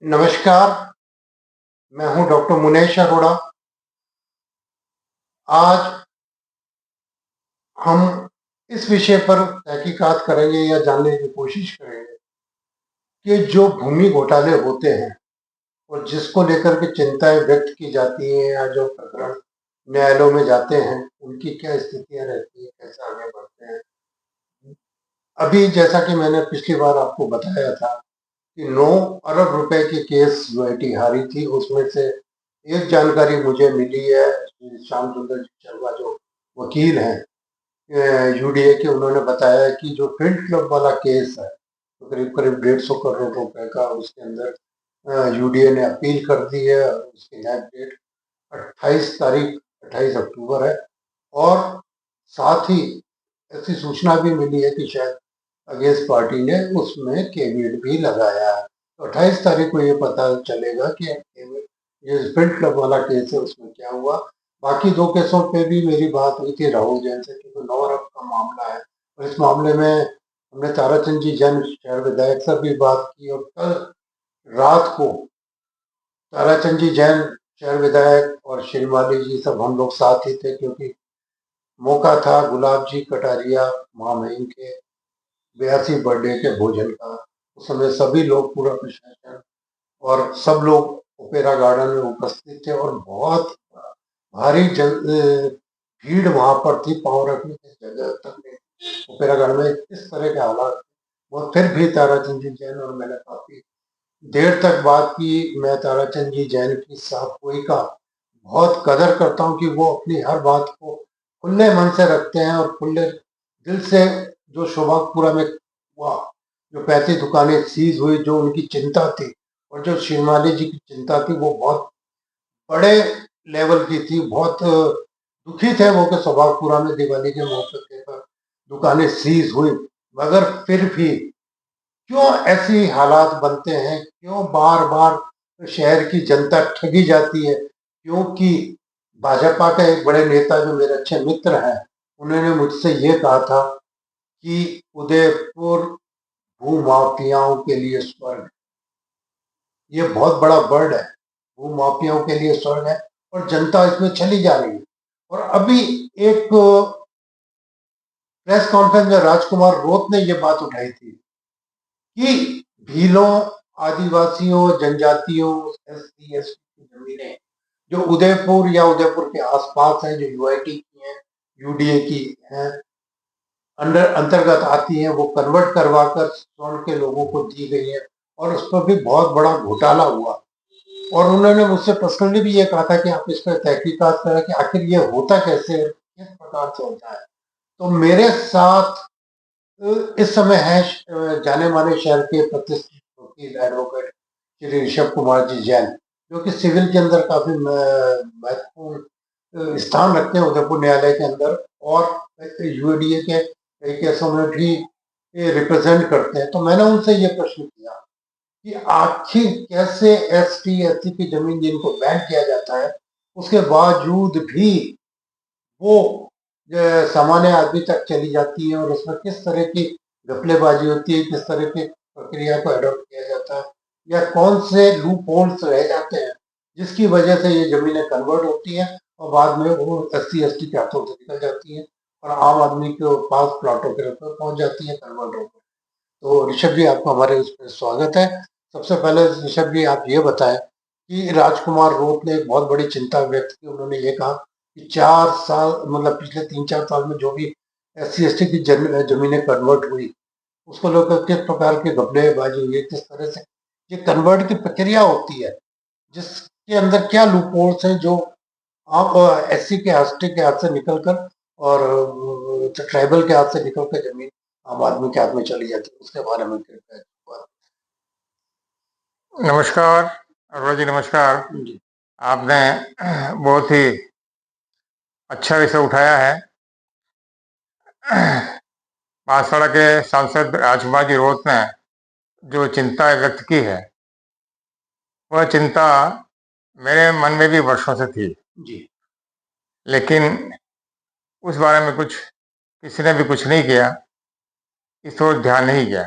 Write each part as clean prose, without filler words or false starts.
नमस्कार, मैं हूं डॉक्टर मुनेश अरोड़ा। आज हम इस विषय पर तहकीकात करेंगे या जानने की कोशिश करेंगे कि जो भूमि घोटाले होते हैं और जिसको लेकर के चिंताएं व्यक्त की जाती हैं या जो प्रकरण न्यायालयों में जाते हैं, उनकी क्या स्थितियां रहती हैं, कैसे आगे बढ़ते हैं। अभी जैसा कि मैंने पिछली बार आपको बताया था कि 9 अरब रुपए के केस यूआईटी हारी थी, उसमें से एक जानकारी मुझे मिली है। श्याम सुंदर जी शर्मा जो वकील हैं यूडीए के, उन्होंने बताया कि जो फील्ड क्लब वाला केस है तो करीब करीब 150 करोड़ रुपए का, उसके अंदर यूडीए ने अपील कर दी है। उसकी लास्ट डेट 28 अक्टूबर है। और साथ ही ऐसी सूचना भी मिली है कि शायद अगेंस्ट पार्टी ने उसमें कैविएट भी लगाया है। तो 28 तारीख को ये पता चलेगा कि ये स्प्रिंट क्लब वाला केस है उसमें क्या हुआ। बाकी दो केसों पे भी मेरी बात हुई थी राहुल जैन से, क्योंकि 9 अरब का मामला है और इस मामले में हमने ताराचंद जी जैन शहर विधायक से भी बात की। और कल रात को ताराचंद जी जैन शहर विधायक और शिलवाली जी सब हम लोग साथ ही थे, क्योंकि मौका था गुलाब जी कटारिया महामहिम के 82 बर्थडे के भोजन का। उस समय सभी लोग, पूरा प्रशासन और सब लोग ओपेरा गार्डन में उपस्थित थे और बहुत भारी भीड़ वहां पर थी, पांव रखने की जगह तक नहीं ओपेरा गार्डन में। इस तरह के हालात वो फिर भी ताराचंद जी जैन और मैंने काफी देर तक बात की। मैं ताराचंद जी जैन की साफगोई का बहुत कदर करता हूँ कि वो अपनी हर बात को खुले मन से रखते हैं और खुले दिल से। जो शोभागपुरा में हुआ, जो 35 दुकानें सीज हुई, जो उनकी चिंता थी और जो शिवमाली जी की चिंता थी, वो बहुत बड़े लेवल की थी। बहुत दुखी थे वो कि शोभागपुरा में दिवाली के मौके पर दुकानें सीज हुई। मगर फिर भी क्यों ऐसी हालात बनते हैं, क्यों बार बार शहर की जनता ठगी जाती है। क्योंकि भाजपा का एक बड़े नेता जो मेरे अच्छे मित्र हैं, उन्होंने मुझसे ये कहा था कि उदयपुर भूमाफियाओं के लिए स्वर्ग। ये बहुत बड़ा वर्ड है, भूमाफियाओं के लिए स्वर्ग है, और जनता इसमें चली जा रही है। और अभी एक प्रेस कॉन्फ्रेंस में राजकुमार रोत ने ये बात उठाई थी कि भीलों, आदिवासियों, जनजातियों, एससी एसटी की जमीनें जो उदयपुर या उदयपुर के आसपास हैं, जो यूआईटी की हैं, यूडीए की हैं, अंडर अंतर्गत आती हैं, वो कन्वर्ट करवा कर स्वर्ण के लोगों को दी गई है। और उस पर भी बहुत बड़ा घोटाला हुआ। और उन्होंने मुझसे पर्सनली भी ये कहा था कि आप इस पर तहकीकात करें कि आखिर ये होता कैसे है, किस प्रकार से होता है। तो मेरे साथ इस समय है जाने माने शहर के प्रतिष्ठित वकील एडवोकेट श्री ऋषभ कुमार जी जैन, जो कि सिविल के अंदर काफी महत्वपूर्ण स्थान रखते हैं उदयपुर न्यायालय के अंदर, और यूएडीए के कई केसों में भी रिप्रेजेंट करते हैं। तो मैंने उनसे ये प्रश्न किया कि आखिर कैसे एसटी एससी की जमीन जिनको बैन किया जाता है, उसके बावजूद भी वो सामान्य आदमी तक चली जाती है, और उसमें किस तरह की घपलेबाजी होती है, किस तरह की प्रक्रिया को अडॉप्ट किया जाता है, या कौन से लूप होल्स रह जाते हैं जिसकी वजह से ये जमीनें कन्वर्ट होती हैं और बाद में वो एससी एसटी के हाथों से निकल जाती हैं और आम आदमी के पास प्लाटों के ऊपर पहुंच जाती है कन्वर्ट होकर। तो ऋषभ जी, आपका हमारे उस पर स्वागत है। सबसे पहले ऋषभ जी, आप ये बताएं कि राजकुमार रोत ने एक बहुत बड़ी चिंता व्यक्त की। उन्होंने ये कहा कि 4 साल, मतलब पिछले 3-4 साल में जो भी एससी एसटी की जमीनें कन्वर्ट हुई, उसको लेकर किस प्रकार की घपलेबाजी हुई है, किस तरह से ये कन्वर्ट की प्रक्रिया होती है, जिसके अंदर क्या लूपहोल्स हैं जो आप एससी के हाथ से निकलकर और ट्राइबल के हाथ से निकलकर जमीन आम आदमी के हाथ में चली जाती है, उसके बारे में कृपया। नमस्कार अरोड़ा जी, नमस्कार जी। आपने बहुत ही अच्छा विषय उठाया है। बांसवाड़ा के सांसद राजकुमार जी रोत ने जो चिंता व्यक्त की है, वह चिंता मेरे मन में भी वर्षों से थी, जी। लेकिन उस बारे में कुछ किसी ने भी कुछ नहीं किया, इस ओर ध्यान नहीं गया।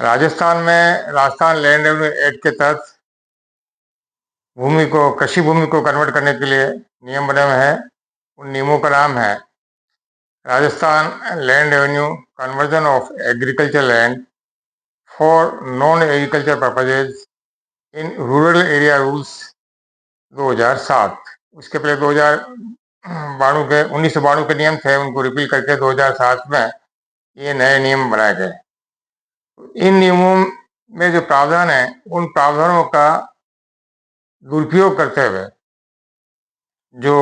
राजस्थान में राजस्थान लैंड रेवेन्यू एक्ट के तहत भूमि को कृषि भूमि को कन्वर्ट करने के लिए नियम बने हुए हैं। उन नियमों का नाम है Rajasthan land revenue conversion of agriculture land for non agriculture purposes in rural area rules 2007। उसके पहले 2092 के 1992 के नियम थे, उनको रिपील करके 2007 में ये नए नियम बनाए गए। इन नियमों में जो प्रावधान है, उन प्रावधानों का दुरुपयोग करते हुए जो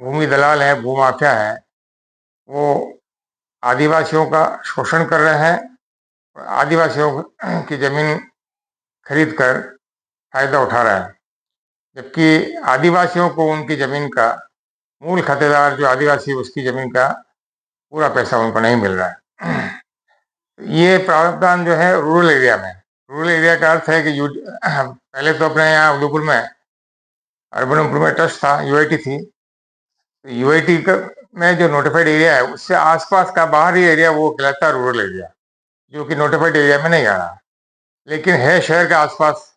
भूमि दलाल है, भूमाफिया है, वो आदिवासियों का शोषण कर रहे हैं। आदिवासियों की जमीन खरीद कर फायदा उठा रहा है, जबकि आदिवासियों को उनकी जमीन का मूल खातेदार जो आदिवासी उसकी जमीन का पूरा पैसा उनको नहीं मिल रहा है। ये प्रावधान जो है रूरल एरिया में, रूरल एरिया का अर्थ है कि पहले तो अपने यहाँ उदयपुर में अर्बन इम्प्रूवमेंट ट्रस्ट था, यूआईटी थी। यूआईटी में जो नोटिफाइड एरिया है उससे आसपास का बाहरी एरिया वो कहलाता है रूरल एरिया, जो कि नोटिफाइड एरिया में नहीं आ रहा, लेकिन है शहर के आसपास।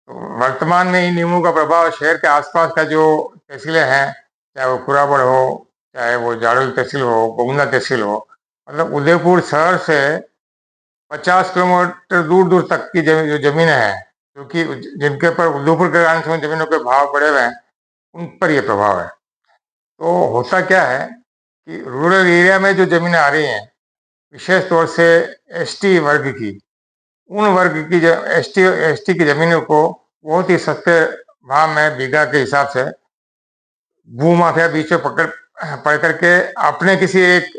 तो वर्तमान में इन नियमों का प्रभाव शहर के आसपास का जो तहसीलें हैं, चाहे वो कुराबड़ हो, चाहे वो जाडोल तहसील हो, गोगुंदा तहसील हो, मतलब उदयपुर शहर से 50 किलोमीटर दूर दूर तक की जो जमीनें हैं, क्योंकि जिनके ऊपर उदयपुर के कारण से जमीनों के भाव बढ़े हुए हैं, उन पर यह प्रभाव है। तो होता क्या है कि रूरल एरिया में जो जमीनें आ रही हैं, विशेष तौर से एसटी वर्ग की, उन वर्ग की एसटी की जमीनों को बहुत ही सस्ते भाव में बीघा के हिसाब से भूमाफिया बीच में पकड़ करके अपने किसी एक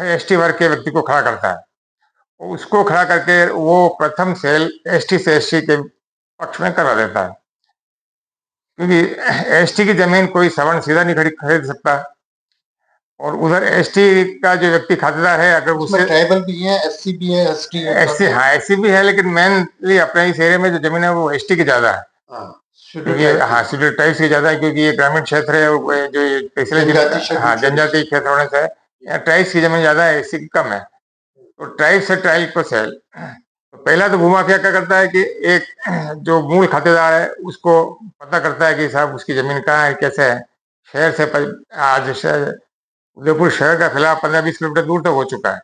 एसटी वर्ग के व्यक्ति को खड़ा करता है। उसको खड़ा करके वो प्रथम सेल एसटी से एससी के पक्ष में करा देता है, क्योंकि एसटी की जमीन कोई सवर्ण सीधा नहीं खरीद सकता। और उधर एसटी का जो व्यक्ति खातेदार है, अगर उसमें ट्राइबल भी है, एससी भी है, एसटी है, एससी, हाँ एससी भी है, लेकिन मेनली अपने इस एरिया में जो जमीन है वो एसटी की ज्यादा है। क्योंकि हाँ शेड्यूल ट्राइब्स की ज्यादा है, क्योंकि ये ग्रामीण क्षेत्र है, जो पिछले जनजातीय क्षेत्र होने से यहाँ ट्राइब्स की जमीन ज्यादा है, एससी की कम है। तो ट्राइब से ट्राइब को सेल, तो पहला तो भूमाफिया क्या करता है कि एक जो मूल खातेदार है उसको पता करता है कि साहब उसकी जमीन कहाँ है, कैसे है। शहर से आज उदयपुर शहर का फिलहाल 15-20 किलोमीटर दूर तक हो चुका है।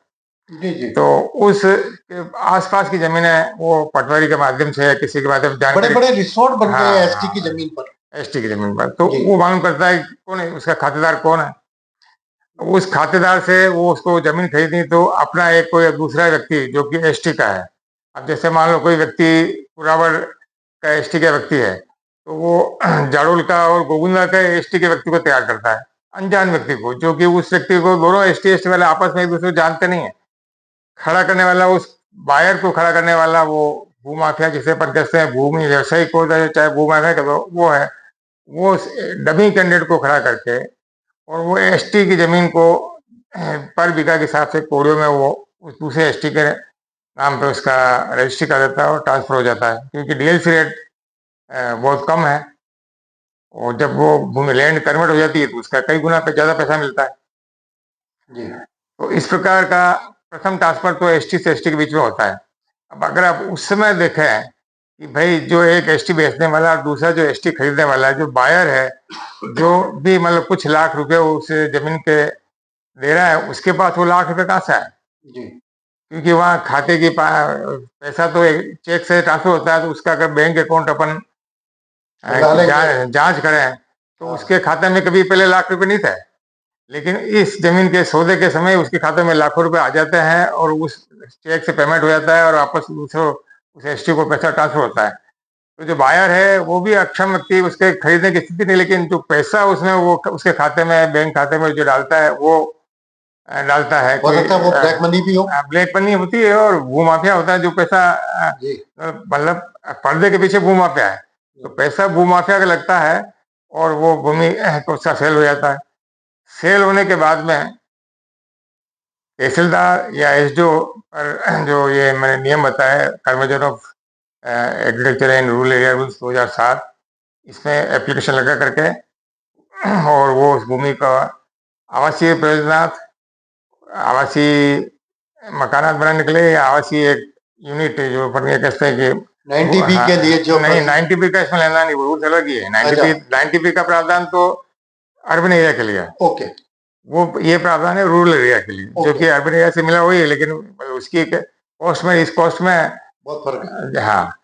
जी जी। तो उस आसपास की जमीनें वो पटवारी के माध्यम से या किसी के माध्यम से बड़े बड़े रिसोर्ट बन गए हैं एसटी की जमीन पर, एसटी की जमीन पर। तो वो मालूम करता है कौन है उसका खातेदार, कौन है। उस खातेदार से वो उसको जमीन खरीदनी, तो अपना एक कोई दूसरा व्यक्ति जो कि एसटी का है, अब जैसे मान लो कोई व्यक्ति कुरावड़ का एसटी का व्यक्ति है, तो वो जाडोल का और गोगुंदा का एसटी के व्यक्ति को तैयार करता है, अनजान व्यक्ति को, जो कि उस व्यक्ति को दोनों एसटी वाले आपस में एक दूसरे को जानते नहीं है। खड़ा करने वाला, उस बायर को खड़ा करने वाला वो भूमाफिया जिसे अपन कहते हैं, भूमि व्यवसायिक को चाहे भूमाफिया का, वो है वो डमी कैंडिडेट को खड़ा करके और वो एसटी की जमीन को पर बीघा के हिसाब से कोड़ियों में वो उस दूसरे एसटी के नाम पे उसका रजिस्ट्री कर देता है और ट्रांसफर हो जाता है, क्योंकि डीएलसी रेट बहुत कम है। और जब वो भूमि लैंड कन्वर्ट हो जाती है तो उसका कई गुना पे ज्यादा पैसा मिलता है जी। तो इस प्रकार का प्रथम ट्रांसफर तो एसटी से एसटी के बीच में होता है। अब अगर आप उस समय देखें कि भाई जो एक एसटी बेचने वाला और दूसरा जो एसटी खरीदने वाला है, जो बायर है, जो भी मतलब कुछ लाख रुपए उस जमीन के दे रहा है, उसके पास वो लाख रुपए कहाँ से आए जी, क्योंकि वहाँ खाते की पैसा तो एक चेक से ट्रांसफर होता है, तो उसका अगर बैंक अकाउंट अपन जांच करें तो उसके खाते में कभी पहले लाख रुपए नहीं थे, लेकिन इस जमीन के सौदे के समय उसके खाते में लाखों रुपए आ जाते हैं और उस चेक से पेमेंट हो जाता है और वापस उस एसटी को पैसा ट्रांसफर होता है। तो जो बायर है वो भी अक्षम व्यक्ति, उसके खरीदने की स्थिति नहीं, लेकिन जो पैसा उसमें वो उसके खाते में, बैंक खाते में जो डालता है, वो डालता है वो ब्लैक मनी भी हो, ब्लैक मनी होती है और भूमाफिया होता है, जो पैसा मतलब पर्दे के पीछे भूमाफिया है। तो पैसा भूमाफिया का लगता है और वो भूमि को उसका सेल हो जाता है। सेल होने के बाद में तहसीलदार या एसडीओ पर जो ये मैंने नियम बताया, conversion of agriculture and rural area rules 2007, इसमें एप्लीकेशन लगा करके और वो उस भूमि का आवासीय प्रयोजनार्थ, आवासीय मकानात बनाने के लिए या आवासीय एक यूनिट जो अपन ये कहते हैं कि 90B के लिए जो नहीं 90B का इसमें लेना नहीं, रूल्स अलग ही है। 90B का प्रावधान तो अर्बन एरिया के लिए, ओके, वो ये प्रावधान है रूरल एरिया के लिए, जो कि अर्बन एरिया से मिला हुई है, लेकिन उसकी कॉस्ट में, इस कॉस्ट में बहुत फर्क है। हाँ,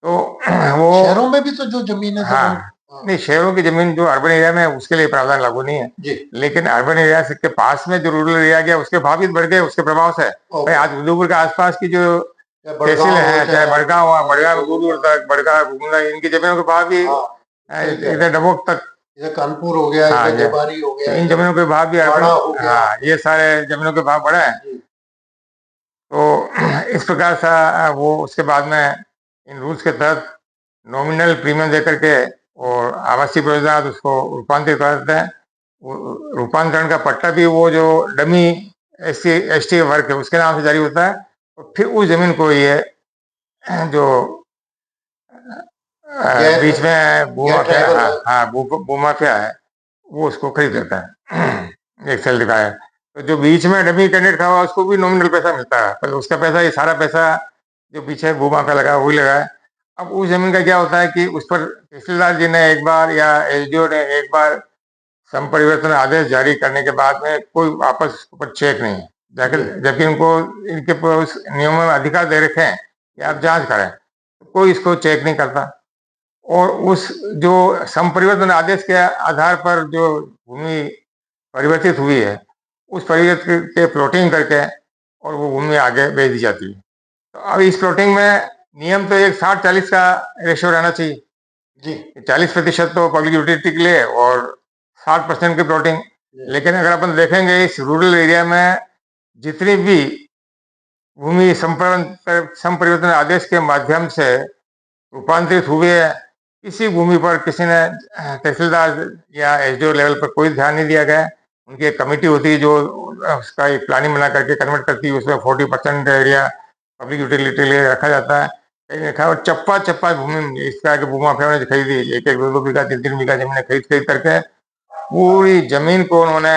तो वो शहरों में भी तो जो जमीन है, हाँ, नहीं, शहरों की जमीन जो अर्बन एरिया में है उसके लिए प्रावधान लागू नहीं है जी, लेकिन अर्बन एरिया के पास में जो रूरल एरिया गया उसके भाव भी बढ़ गए उसके प्रभाव से। भाई आज उदयपुर के आसपास की जो तहसील है, चाहे बड़गांव हुआ, बड़गांव दूर दूर तक, बड़गांव गुमला, इनकी जमीनों के भाव भी इधर डबोक तक, कानपुर हो गया, जवारी हो गया, इन जमीनों के भाव भी हाँ, ये सारे जमीनों के भाव बढ़े हैं। तो इस प्रकार से वो उसके बाद में इन रूल्स के तहत नॉमिनल प्रीमियम देकर के और आवासीय परियोजना उसको रूपांतरित करते हैं। रूपांतरण का पट्टा भी वो जो डमी एसटी वर्ग है उसके नाम से जारी होता है, और फिर उस जमीन को ये जो बीच में भूमाफिया है वो उसको खरीद लेता है एक सेल दिखाया। तो जो बीच में डमी कैंडिडेट खड़ा हुआ उसको भी नॉमिनल पैसा मिलता है, पर उसका पैसा, ये सारा पैसा जो पीछे भूमाफिया लगा वही लगा है। अब उस जमीन का क्या होता है कि उस पर तहसीलदार जी ने एक बार या एसडीओ ने एक बार संपरिवर्तन आदेश जारी करने के बाद में कोई वापस ऊपर चेक नहीं है, जबकि उनको इनके उस नियमों में अधिकार दे रखे हैं कि आप जांच करें, तो कोई इसको चेक नहीं करता। और उस जो संपरिवर्तन आदेश के आधार पर जो भूमि परिवर्तित हुई है उस परिवर्तित के प्लॉटिंग करके और वो भूमि आगे बेच दी जाती है। तो अब इस प्लॉटिंग में नियम तो एक 60-40 का रेशियो रहना चाहिए जी, 40% तो पब्लिक यूटिलिटी के लिए और 60% की प्लॉटिंग। लेकिन अगर अपन देखेंगे इस रूरल एरिया में जितनी भी भूमि संपरिवर्तन आदेश के माध्यम से रूपांतरित हुए है, किसी भूमि पर किसी ने तहसीलदार या एसडीओ लेवल पर कोई ध्यान नहीं दिया गया। उनकी एक कमेटी होती है जो उसका एक प्लानिंग बना करके कन्वर्ट करती है, उसमें 40% एरिया पब्लिक यूटिलिटी के लिए रखा जाता है। देखा और चप्पा चप्पा भूमि इस तरह के भूमाफिया ने खरीदी, 1-1, 2-2 बीघा, 3-3 बीघा जमीन खरीद करके पूरी जमीन को उन्होंने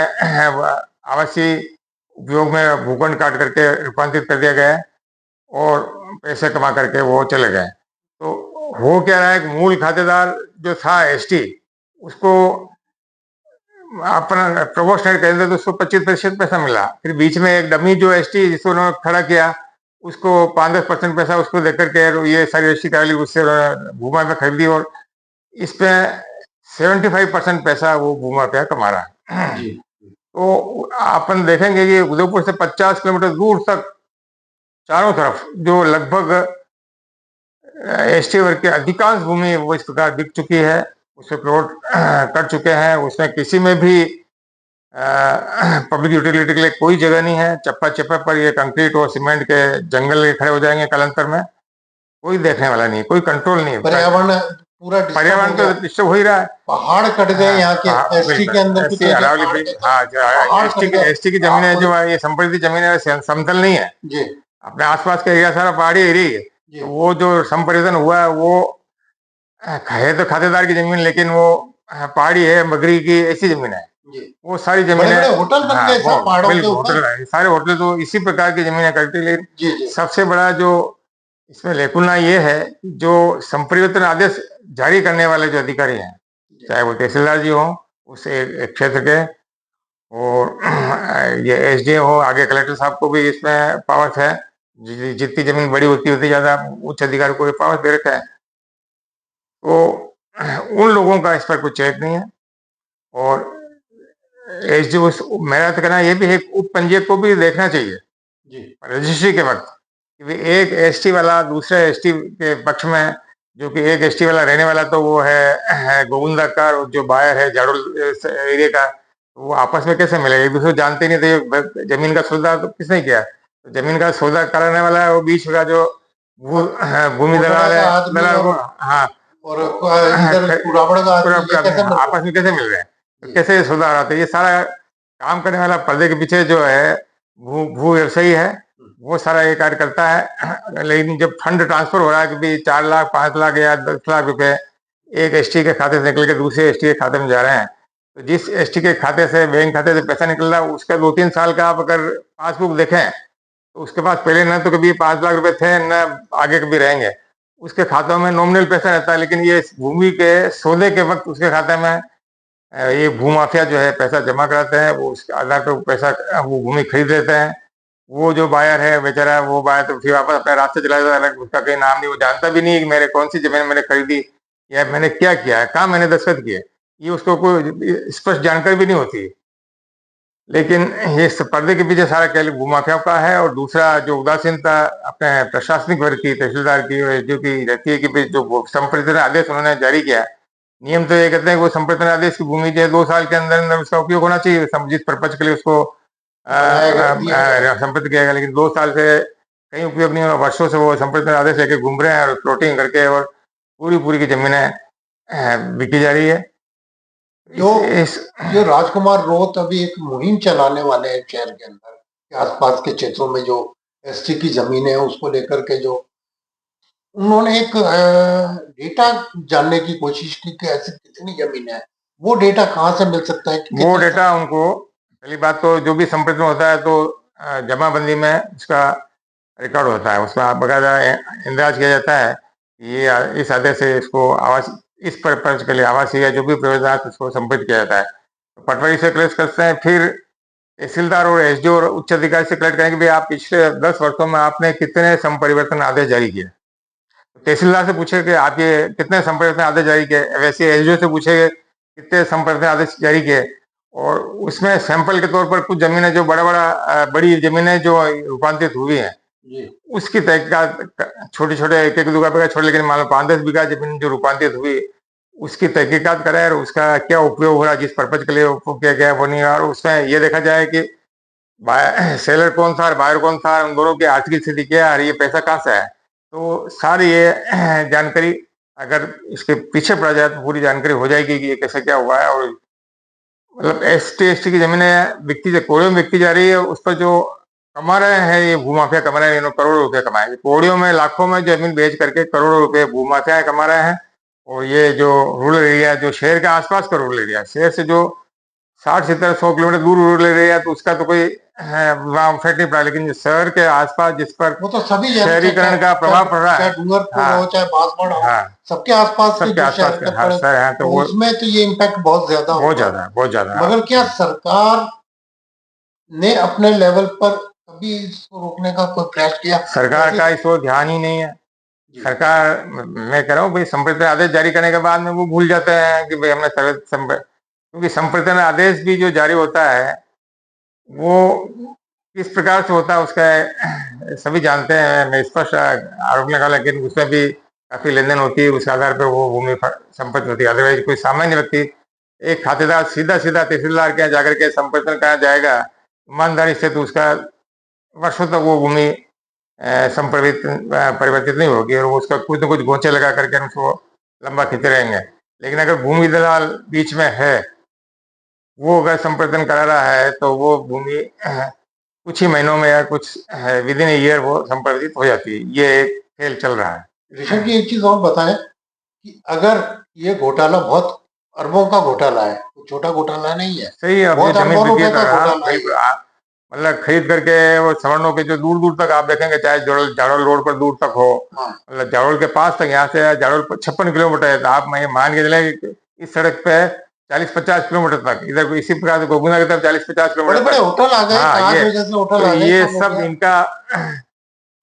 आवासीय उपयोग में भूखंड काट करके रूपांतरित कर दिया गया और पैसे कमा करके वो चले गए। तो हो क्या रहा है कि मूल खातेदार जो था एसटी, उसको अपना प्रोपोर्शनल कहते तो उसको 25% पैसा मिला। फिर बीच में एक डमी जो एसटी जिसको उन्होंने खड़ा किया उसको 5-10% पैसा उसको देकर के ये सारी एसटी काली उससे भूमा पे खरीदी और इस पे 75% पैसा वो भूमा पे कमा रहा है। तो अपन देखेंगे कि उदयपुर से 50 किलोमीटर दूर तक चारों तरफ जो लगभग एसटी वर्ग की अधिकांश भूमि वो इस प्रकार बिक चुकी है, उसे प्लॉट कर चुके हैं। उसमें किसी में भी पब्लिक यूटिलिटी के लिए कोई जगह नहीं है। चप्पा चप्पा पर ये कंक्रीट और सीमेंट के जंगल खड़े हो जाएंगे कालांतर में, कोई देखने वाला नहीं, कोई कंट्रोल नहीं। पर्यावरण तो डिस्टर्ब हो ही रहा है। पहाड़ कट गए यहाँ के एसटी के अंदर, एसटी की जमीनें जो है ये संपत्ति जमीन है समतल नहीं है जी, अपने आसपास का एरिया सारा पहाड़ी एरिया है। वो जो संपरिवर्तन हुआ है वो है तो खातेदार की जमीन, लेकिन वो पहाड़ी है, मगरी की ऐसी जमीन है। वो सारी जमीनें होटल बन गए पहाड़ों के ऊपर, सारे होटल तो इसी प्रकार की जमीनें करती। लेकिन सबसे बड़ा जो इसमें लेकुना ये है, जो संपरिवर्तन आदेश जारी करने वाले जो अधिकारी हैं, चाहे वो तहसीलदार जी हो उस क्षेत्र के, और ये एसडीएम हो, आगे कलेक्टर साहब को भी इसमें पावर है। जितनी जमीन बड़ी होती ज्यादा उच्च अधिकारी को पावर दे रखा है। तो उन लोगों का इस पर कोई चेक नहीं है। और एसडीओ मेरा तो कहना ये भी है, उप पंजीयक को भी देखना चाहिए रजिस्ट्री के वक्त, एक एसटी वाला दूसरे एसटी के पक्ष में, जो कि एक एसटी वाला रहने वाला तो वो है गोविंदा का, जो बायर है झाड़ू एरिया का, वो आपस में कैसे मिलेगा, एक दूसरे जानते नहीं थे। जमीन का सौदा तो किसने किया, तो जमीन का सौदा कराने वाला है वो बीच का जो भूमि दलाल है, दलाल को, हाँ, और आपस में कैसे मिल रहे हैं, तो कैसे सौदा रहा था। ये सारा काम करने वाला पर्दे के पीछे जो है भू व्यवसायी है, वो सारा ये कार्य करता है। लेकिन जब फंड ट्रांसफर हो रहा है कि भाई 4 लाख 5 लाख या 10 लाख रुपए एक एसटी के खाते से निकल के दूसरे एसटी के खाते में जा रहे हैं, तो जिस एसटी के खाते से, बैंक खाते से पैसा निकल रहा है उसका 2-3 साल का आप अगर पासबुक देखें तो उसके पास पहले ना तो कभी 5 लाख रुपए थे, ना आगे कभी रहेंगे। उसके खातों में नॉमिनल पैसा रहता है, लेकिन ये भूमि के सौदे के वक्त उसके खाते में ये भूमाफिया जो है पैसा जमा कराते हैं, वो उसके आधार पर पैसा वो भूमि खरीद लेते हैं। वो जो बायर है बेचारा, वो बायर तो फिर वापस अपने रास्ते चला जाता है, उसका कहीं नाम नहीं, वो जानता भी नहीं है कि मेरे कौन सी जमीन मैंने खरीदी या मैंने क्या किया है, कहाँ मैंने दस्तखत किए, ये उसको कोई स्पष्ट जानकारी भी नहीं होती। लेकिन ये पर्दे के पीछे सारा खेल भूमाफियाओं का है। और दूसरा जो उदासीनता अपने प्रशासनिक वर्ग की, तहसीलदार की, जो की रहती है कि जो संप्रति आदेश उन्होंने जारी किया, नियम तो ये कहते हैं कि वो संप्रति आदेश की भूमि जो 2 साल के अंदर अंदर उसका उपयोग होना चाहिए, जिस पर्पज के लिए उसको संप्रति किया गया, लेकिन 2 साल से कहीं उपयोग नहीं हुआ। वर्षों से वो संप्रति आदेश लेके घूम रहे हैं और प्लॉटिंग करके, और पूरी पूरी की जमीनें बिकी जा रही है। जो राजकुमार रोत अभी एक मुहिम चलाने वाले हैं शहर के अंदर के आसपास के क्षेत्रों में, जो एसटी की जमीन है उसको लेकर के, जो उन्होंने एक डेटा जानने की कोशिश की कि ऐसी कितनी जमीन है, वो डेटा कहाँ से मिल सकता है? वो डेटा उनको, पहली बात तो जो भी संपत्ति में होता है तो जमाबंदी में उसका रिकॉर्ड होता है, उसका बकायदा इंदराज किया जाता है। ये इस आदेश से इसको आवास, इस पर्पज के लिए आवासीय या जो भी प्रयोजन उसको संपत्ति किया जाता है। तो पटवारी से कलेक्ट करते हैं, फिर तहसीलदार और एसडीओ और उच्च अधिकारी से कलेक्ट करेंगे भाई आप पिछले 10 वर्षों में आपने कितने संपरिवर्तन आदेश जारी किए। तहसीलदार से पूछे कि आप ये कितने संपरिवर्तन आदेश जारी किए, वैसे एसडीओ से पूछे कितने संपरिवर्तन आदेश जारी किए। और उसमें सैंपल के तौर पर कुछ जमीनें जो बड़ी जमीनें जो रूपांतरित हुई हैं, उसकी तहकीकात, छोटे छोटे 1-1 बीघा छोटे, लेकिन मान लो 5-10 बीघा जमीन जो रूपांतरित हुई, उसकी तहकीकात कराए और उसका क्या उपयोग हो रहा है, जिस पर्पज के लिए उपयोग किया गया वो नहीं। और उसमें ये देखा जाए कि सेलर कौन था और बायर कौन था, उन दोनों की आर्थिक स्थिति क्या है और ये पैसा कहाँ से है। तो सारी ये जानकारी अगर इसके पीछे पड़ा जाए तो पूरी जानकारी हो जाएगी कि ये कैसे क्या हुआ है। और मतलब एसटी की जमीनें बिकती, कोड़ियों में बिकती जा रही है, उस पर जो कमा रहे हैं ये भूमाफिया कमा रहे हैं, इन्होंने करोड़ों रुपए कमाए, कोड़ियों में लाखों में जमीन बेच करके करोड़ों रुपए भूमाफिया कमा रहे हैं। और ये जो रूरल एरिया, जो शहर के आसपास का रूरल एरिया, शहर से जो 60-70-100 किलोमीटर दूर रूरल एरिया, तो उसका तो कोई वहाँ इफेक्ट नहीं पड़ा, लेकिन जो शहर के आसपास जिस पर वो तो सभी शहरीकरण का प्रभाव पड़ रहा है, डूंगरपुर हो चाहे बांसवाड़ा हो, सबके आसपास के शहर हैं, तो उसमें तो ये इम्पैक्ट बहुत ज्यादा है, बहुत ज्यादा। मगर क्या सरकार ने अपने लेवल पर कभी इसको रोकने का कोई प्रयास किया? सरकार का इस ओर ध्यान ही नहीं है। सरकार, मैं कह रहा हूँ भाई, संप्रति आदेश जारी करने के बाद में वो भूल जाते हैं कि भाई हमने क्योंकि संप्रति आदेश भी जो जारी होता है वो किस प्रकार से होता है उसका सभी जानते हैं। मैं स्पष्ट आरोप लगा, लेकिन उसमें भी काफी लेन देन होती है, उसके आधार पर वो भूमि संपत्ति होती है। अदरवाइज कोई सामान्य व्यक्ति, एक खातेदार सीधा सीधा तहसीलदार के यहाँ जाकर के संपत्ति कहा जाएगा ईमानदारी से, तो उसका वर्षों तक वो भूमि परिवर्तित नहीं होगी और वो उसका कुछ न कुछ गोचे लगा करके उसको लंबा खींचते रहेंगे। लेकिन अगर भूमि दलाल बीच में है, वो अगर संप्रदान करा रहा है, तो वो भूमि कुछ ही महीनों में या कुछ विद इन ईयर वो संपादित हो जाती है। ये एक खेल चल रहा है। ऋषभ जी, एक चीज और बताएं कि अगर ये घोटाला बहुत अरबों का घोटाला है, तो छोटा घोटाला नहीं है। सही है, बहुत अरबों रुपए का घोटाला है। मतलब खरीद करके वो सवर्णों के जो दूर दूर तक आप देखेंगे, चाहे जाड़ोल रोड पर दूर तक हो, मतलब जाड़ोल के पास तक, यहाँ से जाड़ोल 56 किलोमीटर है, तो आप मान के चले इस सड़क पे 40-50 किलोमीटर तक, इधर इसी प्रकार से गोगुना की तरफ 40-50 किलोमीटर बड़े होटल आ गए। ये सब इनका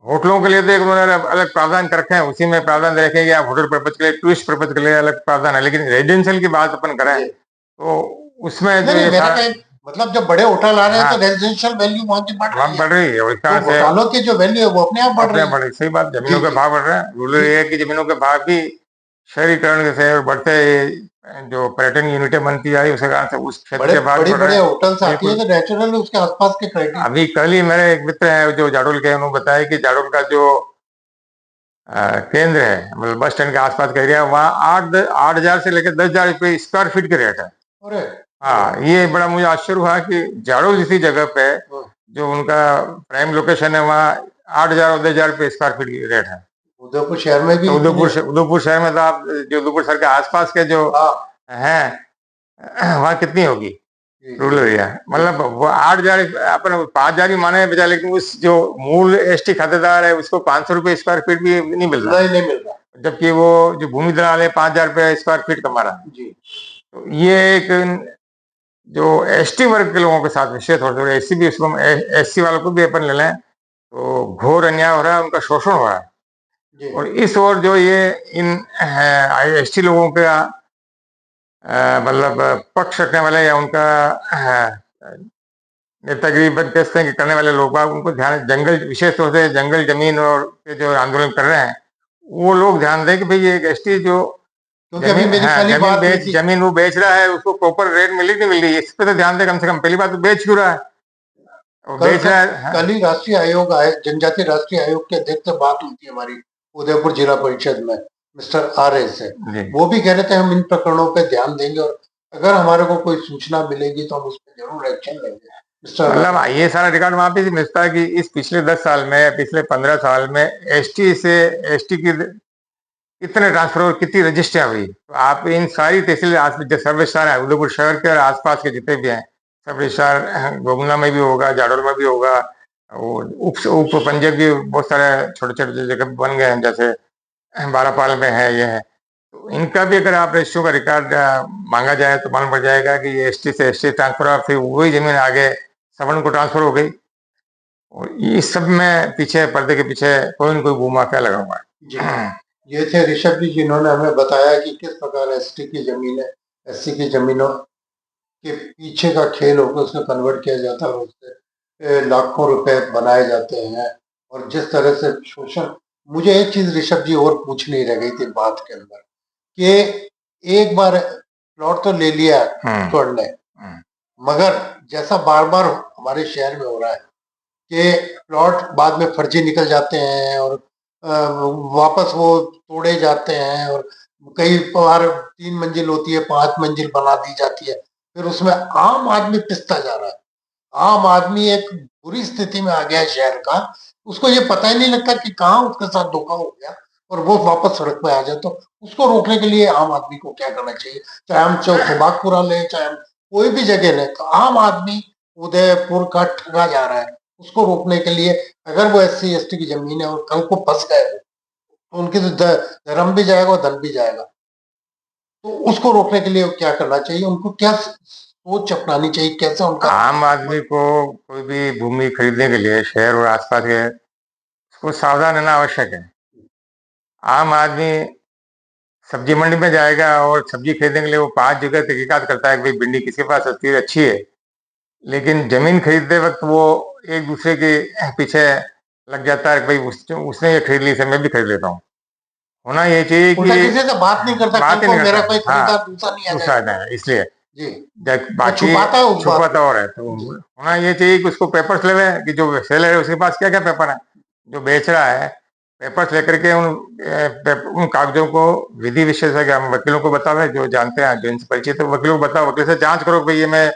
होटलों के लिए तो एक उन्होंने अलग प्रावधान कर रखे हैं, उसी में प्रावधान रखे कि आप होटल पर्पज के लिए, टूरिस्ट पर्पज के लिए अलग प्रावधान है। लेकिन रेजिडेंशियल की बात अपन करें तो उसमें जो ये मतलब जब बड़े होटल आ रहे हैं तो रेजिडेंशियल वैल्यू वहाँ की बढ़ रही है, होटलों की जो वैल्यू है वो अपने आप बढ़ रही है। सही बात, जमीनों के भाव बढ़ रहे हैं। रूरल एरिया की जमीनों के भाव भी शहरीकरण से बढ़ते, जो पर्यटन यूनिटें बनती जा रही है, उसके कारण से उस क्षेत्र के भाव बढ़ रहे हैं। होटल्स आती है तो नेचुरली उसके आसपास के क्राइटेरिया। अभी कल ही मेरे एक मित्र है जो जाडोल के, उन्होंने बताया कि जाडोल का जो केंद्र है, मतलब बस स्टैंड के आसपास का एरिया, वहाँ 8,000 से लेकर 10,000 रुपये स्क्वायर फीट के रेट है। हाँ, ये बड़ा मुझे आश्चर्य हुआ कि जाडोल जैसी जगह पे जो उनका प्राइम लोकेशन है, वहाँ 8,000 और 10,000 रुपये स्क्वायर फीट की रेट है। उदयपुर शहर में भी, उदयपुर शहर में तो आप जो उदयपुर शहर के आसपास के जो हैं वहाँ कितनी होगी? रूरल एरिया, मतलब वो 8,000 अपन 5,000 भी माने बचा, लेकिन उस जो मूल एसटी खातेदार है उसको 500 रुपये स्क्वायर फीट भी नहीं मिल रहा, नहीं मिल रहा, जबकि वो जो भूमि दलाल है 5,000 रुपये स्क्वायर फीट कमा रहा है जी। तो ये एक जो एसटी वर्ग के लोगों के साथ विशेष तौर से, एससी भी उसको, एससी वालों को भी अपन ले लें तो घोर अन्याय हो रहा है, उनका शोषण हो रहा है। और इस ओर जो ये इन एसटी लोगों का मतलब पक्ष रखने वाले या उनका नेतागिरी कहते हैं कि करने वाले लोग बाग, उनको ध्यान, जंगल विशेष तौर से जंगल जमीन और पे जो आंदोलन कर रहे हैं वो लोग ध्यान दें कि भाई ये एक एसटी जो जमीन, जमीन वो बेच रहा है उसको प्रॉपर रेट मिल रही नहीं मिल रही, इस पे तो ध्यान दे कम से कम। पहली बात तो बेच क्यों रहा है, बेच रहा है। कल ही राष्ट्रीय आयोग आए, जनजातीय राष्ट्रीय आयोग के अध्यक्ष से बात हुई थी हमारी उदयपुर जिला परिषद में, मिस्टर आर से, वो भी कह रहे थे हम इन प्रकरणों पे ध्यान देंगे और अगर हमारे को कोई सूचना मिलेगी तो हम उस पर जरूर एक्शन लेंगे। मतलब ये सारा रिकॉर्ड वहां पे मिलता है कि इस पिछले 10 साल में, पिछले 15 साल में एसटी से एसटी की कितने ट्रांसफर और कितनी रजिस्ट्रियां हुई। तो आप इन सारी तहसील सब रजिस्ट्रार है उदयपुर शहर के और आसपास के जितने भी हैं सब रजिस्ट्रार, गोगुना में भी होगा, जाडोल में भी होगा, और उप पंजाब भी बहुत सारे छोटे छोटे जगह बन गए हैं, जैसे बारापाल में है, ये है। तो इनका भी अगर आप रजिस्ट्रियों का रिकॉर्ड मांगा जाए तो मालूम पड़ जाएगा कि ये एसटी से एसटी ट्रांसफर, फिर वही जमीन आगे सवर्ण को ट्रांसफर हो गई। और इस सब में पीछे, पर्दे के पीछे कोई न कोई भूमाफिया लगा हुआ है। ये थे ऋषभ जी जिन्होंने हमें बताया कि किस प्रकार एसटी की जमीन है, एससी की जमीनों के पीछे का खेल होकर उसको कन्वर्ट किया जाता है और उससे लाखों रुपए बनाए जाते हैं। और जिस तरह से शोषण, मुझे एक चीज ऋषभ जी और पूछनी रह गई थी बात के अंदर कि एक बार प्लॉट तो ले लिया ईश्वर ने, मगर जैसा बार बार हमारे शहर में हो रहा है कि प्लॉट बाद में फर्जी निकल जाते हैं और वापस वो तोड़े जाते हैं और कई बार 3 मंजिल होती है 5 मंजिल बना दी जाती है, फिर उसमें आम आदमी पिसता जा रहा है। आम आदमी एक बुरी स्थिति में आ गया है शहर का, उसको ये पता ही नहीं लगता कि कहाँ उसके साथ धोखा हो गया और वो वापस सड़क पे आ जाए। तो उसको रोकने के लिए आम आदमी को क्या करना चाहिए, चाहे हम सुबागपुरा लें, चाहे हम कोई भी जगह लें, तो आम आदमी उदयपुर का ठगा जा रहा है। उसको रोकने के लिए अगर वो एससी एसटी की जमीन है और कल को फंस गए तो उनकी तो धर्म भी जाएगा और धन भी जाएगा। तो उसको रोकने के लिए क्या करना चाहिए, उनको क्या सोच अपनानी चाहिए, कैसे उनका? आम आदमी को कोई भी भूमि खरीदने के लिए शहर और आसपास के, उसको सावधान रहना आवश्यक है। आम आदमी सब्जी मंडी में जाएगा और सब्जी खरीदने के लिए वो 5 जगह तहकीकात करता है कि भाई भिंडी किसके पास सस्ती है, अच्छी है, लेकिन जमीन खरीदते वक्त वो एक दूसरे के पीछे लग जाता है कि भाई उसने ये खरीद ली इसे मैं भी खरीद लेता हूँ। होना ये चाहिए कि किसी से बात नहीं करता, बात ही नहीं मेरा करता, कोई खरीदार दूसरा नहीं आ इसलिए जी, बाकी छुपाता और है। तो होना ये चाहिए कि उसको पेपर्स लेवे कि जो सेलर है उसके पास क्या क्या पेपर है, जो बेच रहा है पेपर्स लेकर के उन कागजों को विधि विशेषज्ञ वकीलों को बतावे, जो जानते हैं, जो इनसे परिचित है वकीलों को बताओ, वकील से जांच करो कि भाई ये मैं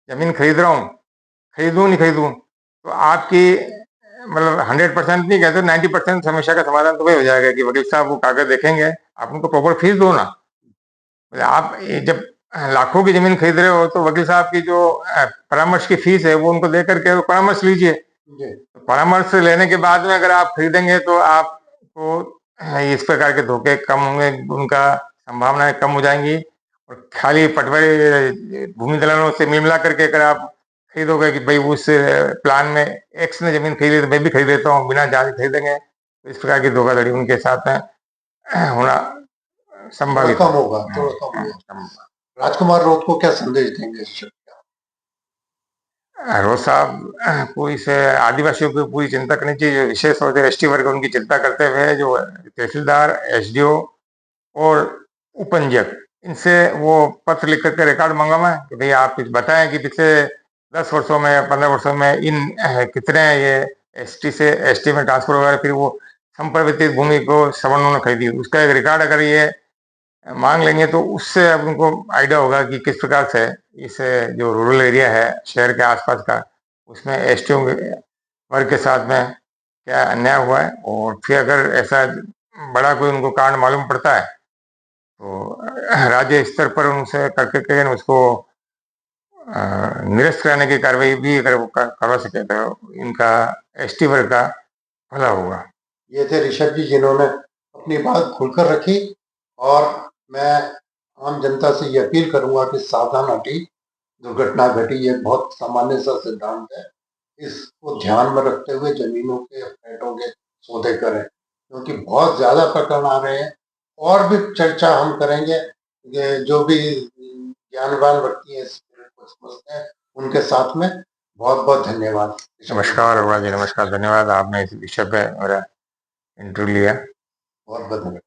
जमीन खरीद रहा हूँ, खरीदूं नहीं खरीदूं। तो आपकी मतलब 100% नहीं कहते, 90% समस्या का समाधान तो वही हो जाएगा कि वकील साहब वो कागज देखेंगे, आप उनको प्रॉपर फीस दो ना। आप जब लाखों की जमीन खरीद रहे हो तो वकील साहब की जो परामर्श की फीस है वो उनको दे करके परामर्श लीजिए। तो परामर्श लेने के बाद में अगर आप खरीदेंगे तो आपको इस प्रकार के धोखे कम होंगे, उनका संभावनाएं कम हो जाएंगी। और खाली पटवारी भूमि दलालों से मिल मिला करके अगर आप खरीदोगे कि भाई उस प्लान में एक्स ने जमीन खरीदी तो मैं भी खरीद लेता हूँ, बिना जांच खरीदेंगे, तो इस प्रकार की धोखाधड़ी उनके साथ में होना संभावित कम होगा, थोड़ा कम होगा। राजकुमार रोध को क्या संदेश देंगे? रोज साहब को इस आदिवासियों की पूरी चिंता करनी चाहिए, विशेष तौर से एसटी वर्ग उनकी चिंता करते हुए जो तहसीलदार, एसडीओ और उपंजक, इनसे वो पत्र लिख करके रिकॉर्ड मंगावा है कि भाई आप कुछ बताएं कि पिछले 10 वर्षों में 15 वर्षों में इन कितने ये एसटी से एसटी में ट्रांसफर हो गया, फिर वो संप्रवित भूमि को सवर्णों ने खरीदी, उसका एक रिकॉर्ड अगर ये मांग लेंगे तो उससे अब उनको आइडिया होगा कि किस प्रकार से इस जो रूरल एरिया है शहर के आसपास का, उसमें एसटीओ वर्ग के साथ में क्या अन्याय हुआ है। और फिर अगर ऐसा बड़ा कोई उनको कांड मालूम पड़ता है तो राज्य स्तर पर उनसे करके उसको निरस्त कराने की कार्रवाई भी अगर वो करवा सके तो इनका एसटी वर्ग का भला होगा। ये थे ऋषभ जी जिन्होंने अपनी बात खुलकर रखी, और मैं आम जनता से ये अपील करूंगा कि सावधान हटी दुर्घटना घटी, ये बहुत सामान्य सा सिद्धांत है, इसको ध्यान में रखते हुए जमीनों के फ्लैटों के सौदे करें, क्योंकि बहुत ज्यादा प्रकरण आ रहे हैं। और भी चर्चा हम करेंगे, ये जो भी ज्ञानवान व्यक्ति है इस फील्ड को समझते हैं उनके साथ में। बहुत बहुत धन्यवाद। नमस्कार अग्रवाल जी, नमस्कार, धन्यवाद, आपने इस विषय पे मेरा इंटरव्यू लिया। बहुत बहुत धन्यवाद।